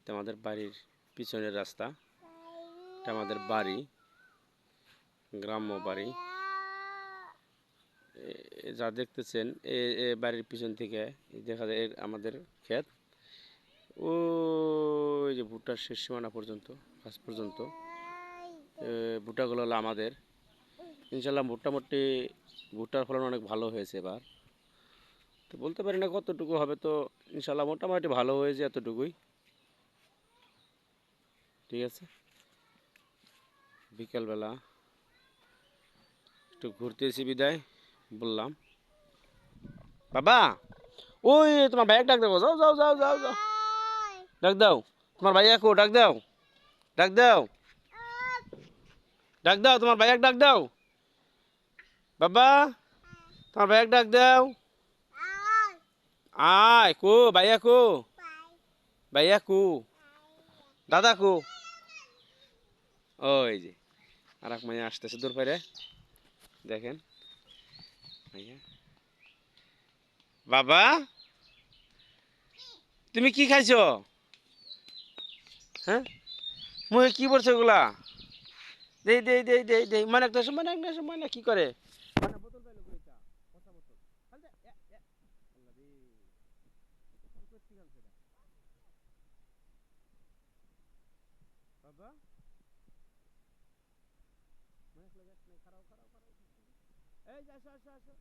এটা আমাদের বাড়ির পিছনের রাস্তা। এটা আমাদের বাড়ি, গ্রাম্য বাড়ি। যা দেখতেছেন এ বাড়ির পিছন থেকে দেখা যায় আমাদের ক্ষেত। ওই যে ভুট্টার শেষ সীমানা পর্যন্ত, কাছ পর্যন্ত ভুট্টাগুলো হলো আমাদের। ইনশাল্লাহ মোটামুটি ভুট্টার ফলন অনেক ভালো হয়েছে এবার। তো বলতে পারি না কতটুকু হবে, তো ইনশাল্লাহ মোটামুটি ভালো হয়েছে, এতটুকুই। ঠিক আছে, বিকালবেলা একটু ঘুরতে এসে বিদায় বললাম। বাবা, ওই তোমার ভাইয়া ডাক দেবো, যাও যাও যাও যাও যাও, ডাক দাও তোমার ভাইয়া কো, ডাক দাও, ডাক দাও, ডাক দাও তোমার ভাইয়া, ডাক দাও বাবা, তোমার ভাইয়া ডাক দাও। আয় কো ভাইয়া কো, ভাইয়া কো, দাদা কো। ওই যে আর এক মাইয়া আসতেছে দূর পারে, দেখেন মাইয়া। বাবা, তুমি কি খাইছো? হ্যাঁ, মুহে কি পড়ছে ওগুলা? দেই দেই দেই দেই দেই, মানে একটা সময়, একটা সময় না কি করে, মানে বোতল পাইলো কই এটা, পচা বোতল। খাল দে, আল্লাহ রে, কি করতে গেলছে এটা? বাবা, মানে একটা গ্যাস নাই, খারাও খারাও খারাও। এই যে আসো আসো আসো,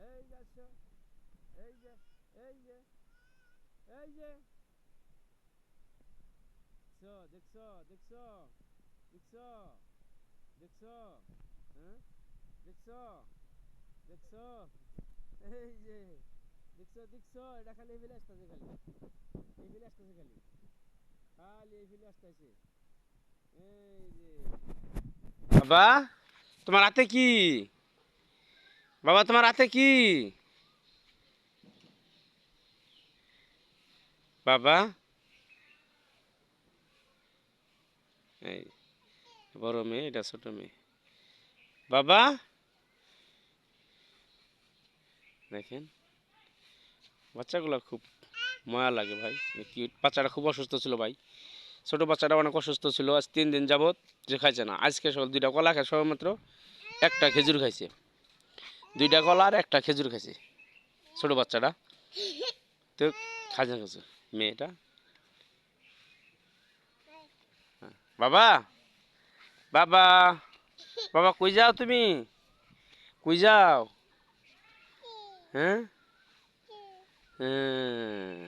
এই যে আসো, এই যে, এই যে, এই যে, দেখছো দেখছো দেখছো দেখছো, হ্যাঁ দেখছো দেখছো, এই যে দেখছো দেখছো, এটা খালি এই ফেলে আসতেছে, খালি এই ফেলে আসতেছে, খালি খালি এই ফেলে আসতেছে। এই যে বাবা, তোমার হাতে কি? বাবা তোমার হাতে কি? বাবা, এই বড় মেয়ে, এটা ছোট মেয়ে। বাবা, দেখেন বাচ্চাগুলো খুব মায়া লাগে ভাই, কিউট। বাচ্চাটা খুব অসুস্থ ছিল ভাই, ছোট বাচ্চাটা অনেক অসুস্থ ছিল। আজ 3 দিন যাবত যে খাইছে না। আজকে সকাল 2টা কলা খায়, সবে মাত্র একটা খেজুর খাইছে। 2টা কলা আর একটা খেজুর খাইছে ছোট বাচ্চাটা। তো খাইছে খাইছে মেয়েটা। বাবা, বাবা, বাবা কই যাও তুমি? কই যাও? হ্যাঁ, হ্যাঁ।